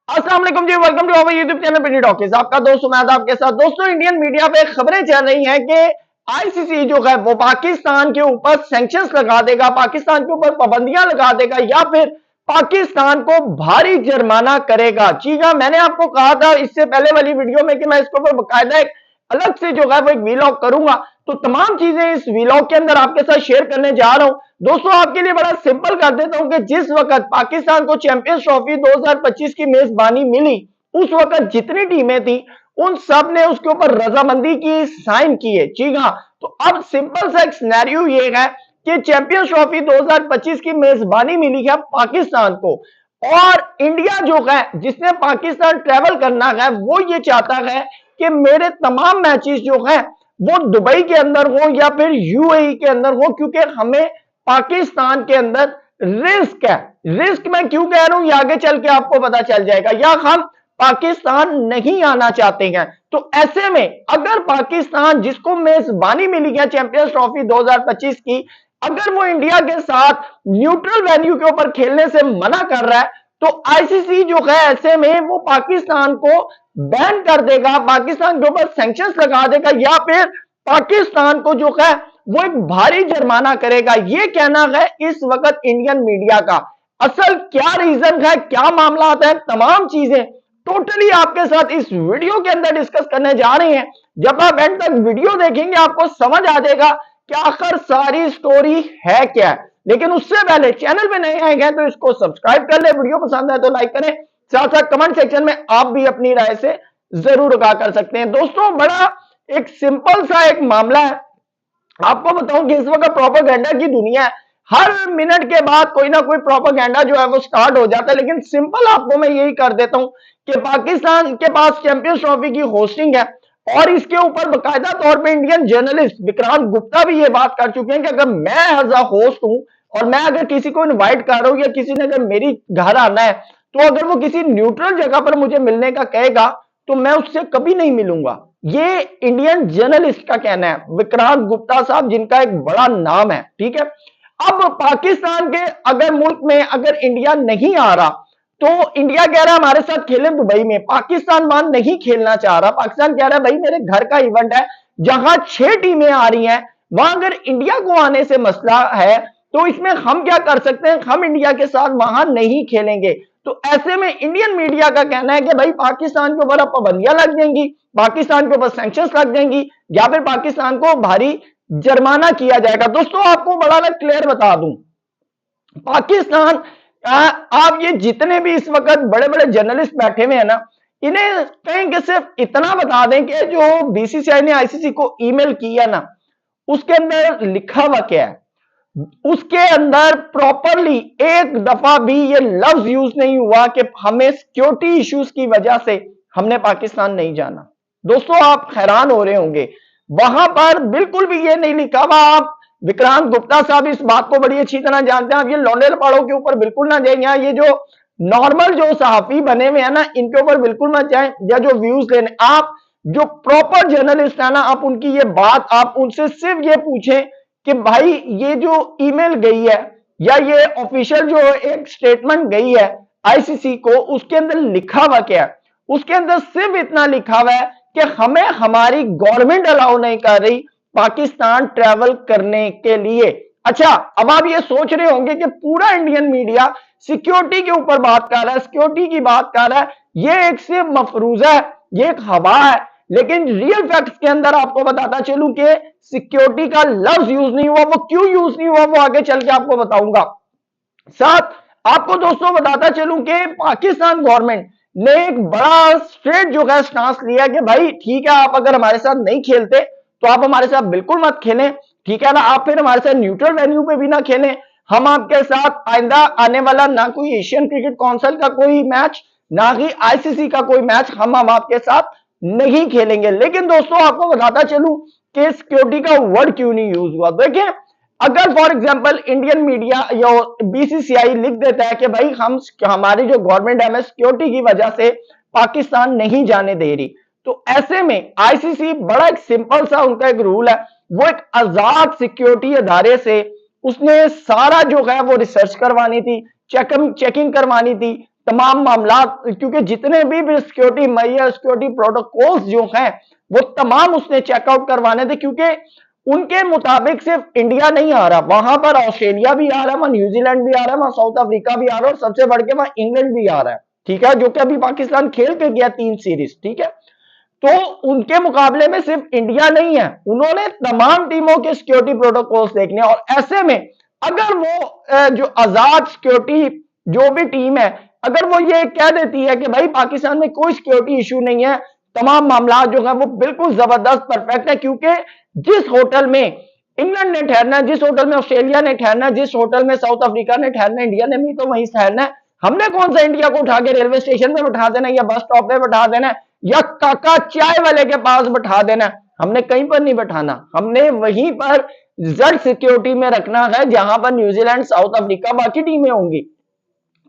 अस्सलाम वालेकुम जी, welcome to our YouTube channel पिनी टॉकीज। आपका दोस्त उमैद आपके साथ। दोस्तों, इंडियन मीडिया पे खबरें चल रही हैं कि आईसीसी जो है वो पाकिस्तान के ऊपर सैंक्शंस लगा देगा, पाकिस्तान के ऊपर पाबंदियां लगा देगा या फिर पाकिस्तान को भारी जुर्माना करेगा। जी हाँ, मैंने आपको कहा था इससे पहले वाली वीडियो में कि मैं इसके ऊपर बकायदा एक अलग से जो है वो एक वीलॉग करूंगा, तो तमाम चीजें इस वीलॉग के अंदर आपके साथ शेयर करने जा रहा हूं। दोस्तों, आपके लिए बड़ा सिंपल कर देता हूं कि जिस वक्त पाकिस्तान को चैंपियंस ट्रॉफी 2025 की मेजबानी मिली, उस वक्त जितनी टीमें थी उन सब ने उसके ऊपर रजामंदी की, साइन किए। जी हाँ, तो अब सिंपल सा एक सिनेरियो ये है कि चैंपियंस ट्रॉफी 2025 की मेजबानी मिली है पाकिस्तान को, और इंडिया जो है जिसने पाकिस्तान ट्रेवल करना है वो ये चाहता है कि मेरे तमाम मैचेस जो है वो दुबई के अंदर हो या फिर यूएई के अंदर हो, क्योंकि हमें पाकिस्तान के अंदर रिस्क है। रिस्क मैं क्यों कह रहा हूं, ये आगे चल के आपको पता चल जाएगा। या हम पाकिस्तान नहीं आना चाहते हैं, तो ऐसे में अगर पाकिस्तान जिसको मेजबानी मिली है चैंपियंस ट्रॉफी 2025 की, अगर वो इंडिया के साथ न्यूट्रल वेन्यू के ऊपर खेलने से मना कर रहा है, तो आईसीसी जो है ऐसे में वो पाकिस्तान को बैन कर देगा, पाकिस्तान के ऊपर सैंक्शंस लगा देगा या फिर पाकिस्तान को जो है वो एक भारी जुर्माना करेगा। ये कहना है इस वक्त इंडियन मीडिया का। असल क्या रीजन है, क्या मामला आता है, तमाम चीजें टोटली आपके साथ इस वीडियो के अंदर डिस्कस करने जा रहे हैं। जब आप एंड तक वीडियो देखेंगे आपको समझ आ जाएगा कि आखिर सारी स्टोरी है क्या है। लेकिन उससे पहले चैनल पे नए आए हैं तो इसको सब्सक्राइब कर ले, वीडियो पसंद है तो लाइक करें, साथ साथ कमेंट सेक्शन में आप भी अपनी राय से जरूर आगाह कर सकते हैं। दोस्तों, बड़ा एक सिंपल सा एक मामला है। आपको बताऊं कि इस वक्त प्रोपेगेंडा की दुनिया है, हर मिनट के बाद कोई ना कोई प्रोपेगेंडा जो है वो स्टार्ट हो जाता है। लेकिन सिंपल आपको मैं यही कर देता हूं कि पाकिस्तान के पास चैंपियंस ट्रॉफी की होस्टिंग है, और इसके ऊपर बाकायदा तौर पे इंडियन जर्नलिस्ट विक्रांत गुप्ता भी ये बात कर चुके हैं कि अगर मैं एज अ होस्ट हूं और मैं अगर किसी को इनवाइट कर रहा हूं या किसी ने अगर मेरी घर आना है, तो अगर वो किसी न्यूट्रल जगह पर मुझे मिलने का कहेगा तो मैं उससे कभी नहीं मिलूंगा। ये इंडियन जर्नलिस्ट का कहना है, विक्रांत गुप्ता साहब जिनका एक बड़ा नाम है। ठीक है, अब पाकिस्तान के अगर मुल्क में अगर इंडिया नहीं आ रहा, तो इंडिया कह रहा है हमारे साथ खेलें दुबई में, पाकिस्तान मान नहीं खेलना चाह रहा। पाकिस्तान कह रहा है भाई मेरे घर का इवेंट है, जहां 6 टीमें आ रही हैं, वहां अगर इंडिया को आने से मसला है तो इसमें हम क्या कर सकते हैं, हम इंडिया के साथ वहां नहीं खेलेंगे। तो ऐसे में इंडियन मीडिया का कहना है कि भाई पाकिस्तान के ऊपर अब पाबंदियां लग जाएंगी, पाकिस्तान के ऊपर सैंक्शंस लग जाएंगी या फिर पाकिस्तान को भारी जुर्माना किया जाएगा। दोस्तों, आपको बड़ा मैं क्लियर बता दूं, पाकिस्तान आप ये जितने भी इस वक्त बड़े बड़े जर्नलिस्ट बैठे हुए हैं ना, इन्हें कहें कि सिर्फ इतना बता दें कि जो बीसीसीआई ने आईसीसी को ईमेल किया ना, उसके अंदर लिखा हुआ क्या है, उसके अंदर प्रॉपरली एक दफा भी ये लफ्ज यूज नहीं हुआ कि हमें सिक्योरिटी इश्यूज की वजह से हमने पाकिस्तान नहीं जाना। दोस्तों, आप हैरान हो रहे होंगे, वहां पर बिल्कुल भी ये नहीं लिखा हुआ। आप विक्रांत गुप्ता साहब इस बात को बड़ी अच्छी तरह जानते हैं, आप ये लौंडे लपाड़ों के ऊपर बिल्कुल ना जाए। ये जो नॉर्मल जो सहाफी बने हुए हैं ना, इनके ऊपर बिल्कुल मत जाए, या जो व्यूज लेने, आप जो प्रॉपर जर्नलिस्ट है ना, आप उनकी ये बात आप उनसे सिर्फ ये पूछें कि भाई ये जो ईमेल गई है या ये ऑफिशियल जो एक स्टेटमेंट गई है आईसीसी को, उसके अंदर लिखा हुआ क्या है। उसके अंदर सिर्फ इतना लिखा हुआ है कि हमें हमारी गवर्नमेंट अलाउ नहीं कर रही पाकिस्तान ट्रैवल करने के लिए। अच्छा, अब आप ये सोच रहे होंगे कि पूरा इंडियन मीडिया सिक्योरिटी के ऊपर बात कर रहा है, सिक्योरिटी की बात कर रहा है, ये एक सिर्फ मफरूजा है, ये एक हवा है। लेकिन रियल फैक्ट्स के अंदर आपको बताता चलूं कि सिक्योरिटी का लफ्ज यूज नहीं हुआ। वो क्यों यूज नहीं हुआ वो आगे चल के आपको बताऊंगा। साथ आपको दोस्तों बताता चलूं कि पाकिस्तान गवर्नमेंट ने एक बड़ा स्ट्रेट जो है स्टांस लिया कि भाई ठीक है, आप अगर हमारे साथ नहीं खेलते तो आप हमारे साथ बिल्कुल मत खेलें, ठीक है ना, आप फिर हमारे साथ न्यूट्रल वेन्यू पे भी ना खेलें। हम आपके साथ आइंदा आने वाला ना कोई एशियन क्रिकेट काउंसिल का कोई मैच, ना ही आईसीसी का कोई मैच हम आपके साथ नहीं खेलेंगे। लेकिन दोस्तों, आपको बताता चलूं कि सिक्योरिटी का वर्ड क्यों नहीं यूज हुआ। देखिए, अगर फॉर एग्जांपल इंडियन मीडिया या बीसीसीआई लिख देता है कि भाई हम हमारी जो गवर्नमेंट है हमें सिक्योरिटी की वजह से पाकिस्तान नहीं जाने दे रही, तो ऐसे में आईसीसी बड़ा एक सिंपल सा उनका एक रूल है, वो एक आजाद सिक्योरिटी अदारे से उसने सारा जो है वो रिसर्च करवानी थी, चेकिंग करवानी थी, तमाम मामला, क्योंकि जितने भी सिक्योरिटी मैयर, सिक्योरिटी प्रोटोकॉल्स जो हैं वो तमाम उसने चेकआउट करवाने थे, क्योंकि उनके मुताबिक सिर्फ इंडिया नहीं आ रहा, वहां पर ऑस्ट्रेलिया भी आ रहा है, वहां न्यूजीलैंड भी आ रहा है, वहां साउथ अफ्रीका भी आ रहा है, और सबसे बढ़ के वहां इंग्लैंड भी आ रहा है, ठीक है, जो कि अभी पाकिस्तान खेल के गया 3 सीरीज, ठीक है। तो उनके मुकाबले में सिर्फ इंडिया नहीं है, उन्होंने तमाम टीमों के सिक्योरिटी प्रोटोकॉल्स देखने, और ऐसे में अगर वो जो आजाद सिक्योरिटी जो भी टीम है, अगर वो ये कह देती है कि भाई पाकिस्तान में कोई सिक्योरिटी इशू नहीं है, तमाम मामला जो है वो बिल्कुल जबरदस्त परफेक्ट है, क्योंकि जिस होटल में इंग्लैंड ने ठहरना है, जिस होटल में ऑस्ट्रेलिया ने ठहरना है, जिस होटल में साउथ अफ्रीका ने ठहरना है, इंडिया ने भी तो वहीं ठहरना है। हमने कौन सा इंडिया को उठा के रेलवे स्टेशन पे बैठा देना, या बस स्टॉप पे बैठा देना, या काका चाय वाले के पास बैठा देना, हमने कहीं पर नहीं बैठाना, हमने वहीं पर जड़ सिक्योरिटी में रखना है जहां पर न्यूजीलैंड, साउथ अफ्रीका, बाकी टीमें होंगी।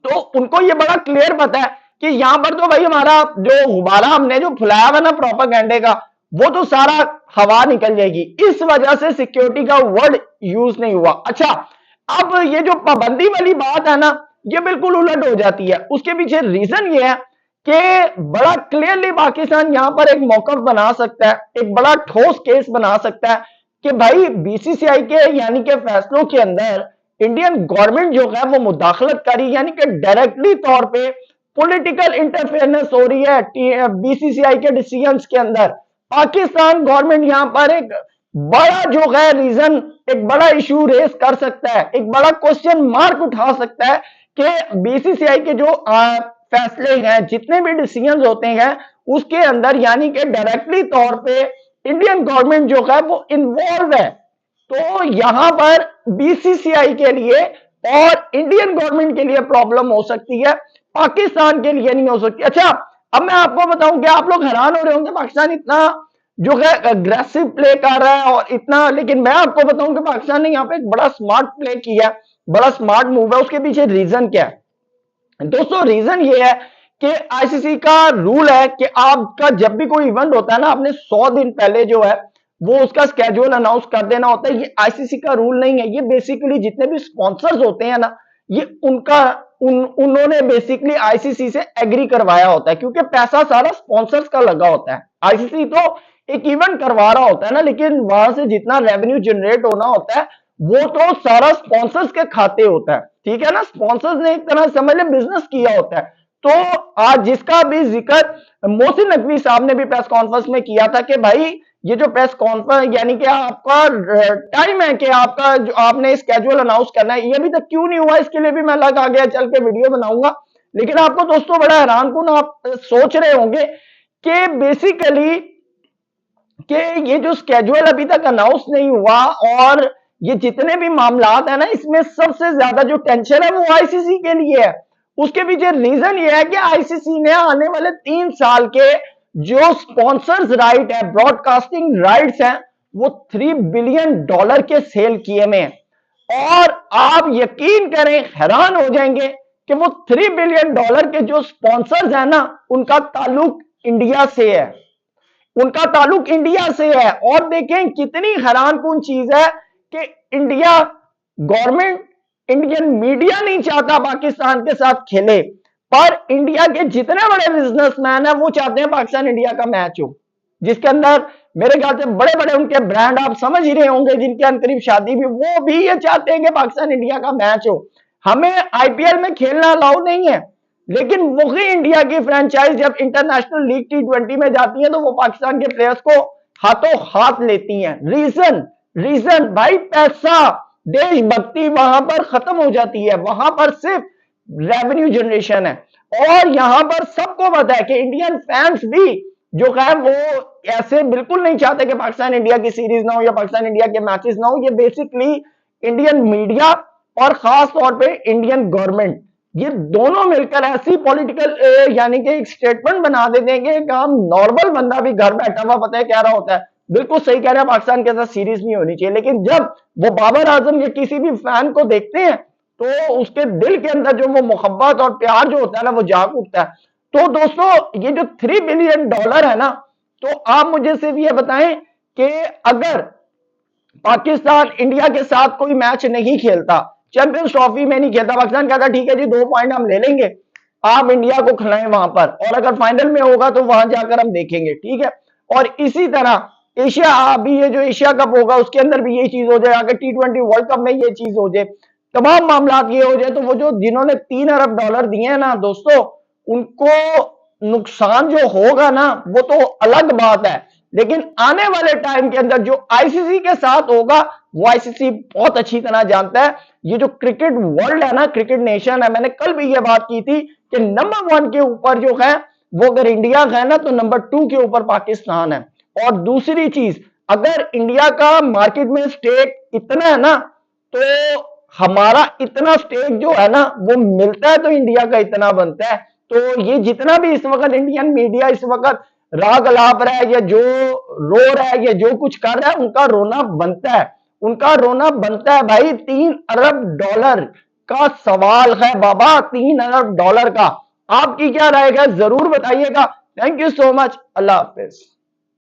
तो उनको ये बड़ा क्लियर पता है कि यहां पर तो भाई हमारा जो गुब्बारा हमने जो फुलाया हुआ ना प्रोपेगेंडे का, वो तो सारा हवा निकल जाएगी, इस वजह से सिक्योरिटी का वर्ड यूज नहीं हुआ। अच्छा, अब ये जो पाबंदी वाली बात है ना, ये बिल्कुल उलट हो जाती है। उसके पीछे रीजन ये है कि बड़ा क्लियरली पाकिस्तान यहां पर एक मौकफ बना सकता है, एक बड़ा ठोस केस बना सकता है कि भाई बीसीसीआई के यानी कि फैसलों के अंदर इंडियन गवर्नमेंट जो है वो मुदाखलत करी, यानी कि डायरेक्टली तौर पे पॉलिटिकल इंटरफेरेंस हो रही है बीसीसीआई के डिसीजंस के अंदर। पाकिस्तान गवर्नमेंट यहां पर एक बड़ा जो है रीजन, एक बड़ा इशू रेस कर सकता है, एक बड़ा क्वेश्चन मार्क उठा सकता है कि बीसीसीआई के जो फैसले हैं, जितने भी डिसीजंस होते हैं उसके अंदर यानी कि डायरेक्टली तौर पे इंडियन गवर्नमेंट जो है वो इन्वॉल्व है। तो यहां पर बीसीसीआई के लिए और इंडियन गवर्नमेंट के लिए प्रॉब्लम हो सकती है, पाकिस्तान के लिए नहीं हो सकती। अच्छा, अब मैं आपको बताऊं कि आप लोग हैरान हो रहे होंगे पाकिस्तान इतना जो है अग्रेसिव प्ले कर रहा है और इतना, लेकिन मैं आपको बताऊं कि पाकिस्तान ने यहाँ पे एक बड़ा स्मार्ट प्ले किया, बड़ा स्मार्ट मूव है। उसके पीछे रीजन क्या है दोस्तों? रीजन ये है कि आईसीसी का रूल है कि आपका जब भी कोई इवेंट होता है ना, आपने 100 दिन पहले जो है वो उसका स्केड्यूल अनाउंस कर देना होता है। ये आईसीसी का रूल नहीं है, ये बेसिकली जितने भी स्पॉन्सर्स होते हैं ना, ये उन्होंने बेसिकली आईसीसी से एग्री करवाया होता है, क्योंकि पैसा सारा स्पॉन्सर्स का लगा होता है। आईसीसी तो एक इवेंट करवा रहा होता है ना, लेकिन वहां से जितना रेवेन्यू जनरेट होना होता है वो तो सारा स्पॉन्सर्स के खाते होता है, ठीक है ना। स्पॉन्सर्स ने एक तरह समझ ले बिजनेस किया होता है। तो आज जिसका भी जिक्र मोहसिन नकवी साहब ने भी प्रेस कॉन्फ्रेंस में किया था कि भाई ये जो प्रेस कॉन्फ्रेंस यानी कि आपका टाइम है कि आपका जो आपने स्केड्यूल अनाउंस करना है, ये अभी तक क्यों नहीं हुआ, इसके लिए भी मैं अलग आगे चल के वीडियो बनाऊंगा। लेकिन आपको दोस्तों बड़ा हैरान कुन आप सोच रहे होंगे कि बेसिकली कि ये जो स्केड्यूल अभी तक अनाउंस नहीं हुआ और ये जितने भी मामला है ना, इसमें सबसे ज्यादा जो टेंशन है वो आईसीसी के लिए है। उसके पीछे रीजन ये है कि आईसीसी ने आने वाले 3 साल के जो स्पॉन्सर्स राइट है, ब्रॉडकास्टिंग राइट्स हैं, वो $3 बिलियन के सेल किए में, और आप यकीन करें हैरान हो जाएंगे कि वो $3 बिलियन के जो स्पॉन्सर्स हैं ना, उनका ताल्लुक इंडिया से है, उनका ताल्लुक इंडिया से है। और देखें कितनी हैरानकुन चीज है कि इंडिया गवर्नमेंट, इंडियन मीडिया नहीं चाहता पाकिस्तान के साथ खेले, पर इंडिया के जितने बड़े बिजनेसमैन हैं वो चाहते हैं पाकिस्तान इंडिया का मैच हो, जिसके अंदर मेरे ख्याल से बड़े बड़े उनके ब्रांड आप समझ ही रहे होंगे, जिनके अंतरिम शादी भी, वो भी ये चाहते हैं कि पाकिस्तान इंडिया का मैच हो। हमें आईपीएल में खेलना अलाउ नहीं है, लेकिन वही इंडिया की फ्रेंचाइज जब इंटरनेशनल लीग T20 में जाती है तो वो पाकिस्तान के प्लेयर्स को हाथों हाथ लेती हैं। रीजन भाई पैसा, देशभक्ति वहां पर खत्म हो जाती है, वहां पर सिर्फ रेवेन्यू जनरेशन है। और यहां पर सबको पता है कि इंडियन फैंस भी जो है वो ऐसे बिल्कुल नहीं चाहते कि पाकिस्तान इंडिया की सीरीज ना हो या पाकिस्तान इंडिया के मैचेस ना हो। ये बेसिकली इंडियन मीडिया और खास तौर पे इंडियन गवर्नमेंट, ये दोनों मिलकर ऐसी पॉलिटिकल यानी कि एक स्टेटमेंट बना देते हैं कि हम नॉर्मल बंदा भी घर बैठा हुआ पता है क्या रहा होता है, बिल्कुल सही कह रहे हैं, पाकिस्तान के साथ सीरीज नहीं होनी चाहिए। लेकिन जब वो बाबर आजम या किसी भी फैन को देखते हैं तो उसके दिल के अंदर जो वो मोहब्बत और प्यार जो होता है ना, वो जाग उठता है। तो दोस्तों ये जो $3 बिलियन है ना, तो आप मुझे सिर्फ ये बताएं कि अगर पाकिस्तान इंडिया के साथ कोई मैच नहीं खेलता, चैंपियंस ट्रॉफी में नहीं खेलता, पाकिस्तान कहता ठीक है जी 2 पॉइंट हम ले लेंगे, आप इंडिया को खिलाएं वहां पर, और अगर फाइनल में होगा तो वहां जाकर हम देखेंगे, ठीक है। और इसी तरह एशिया, अभी ये जो एशिया कप होगा उसके अंदर भी ये चीज हो जाए, अगर T20 वर्ल्ड कप में ये चीज हो जाए, तमाम मामला ये हो जाए, तो वो जो जिन्होंने $3 अरब दिए हैं ना दोस्तों, उनको नुकसान जो होगा ना वो तो अलग बात है, लेकिन आने वाले टाइम के अंदर जो आईसीसी के साथ होगा वो आईसीसी बहुत अच्छी तरह जानता है। ये जो क्रिकेट वर्ल्ड है ना, क्रिकेट नेशन है, मैंने कल भी ये बात की थी कि नंबर 1 के ऊपर जो है वो अगर इंडिया है ना, तो नंबर 2 के ऊपर पाकिस्तान है। और दूसरी चीज, अगर इंडिया का मार्केट में स्टेक इतना है ना, तो हमारा इतना स्टेक जो है ना वो मिलता है तो इंडिया का इतना बनता है। तो ये जितना भी इस वक्त इंडियन मीडिया इस वक्त राग अलाप रहा है, या जो रो रहा है, या जो कुछ कर रहा है, उनका रोना बनता है, उनका रोना बनता है भाई। $3 अरब का सवाल है बाबा, $3 अरब का। आपकी क्या राय है जरूर बताइएगा। Thank you so much, Allah Hafiz.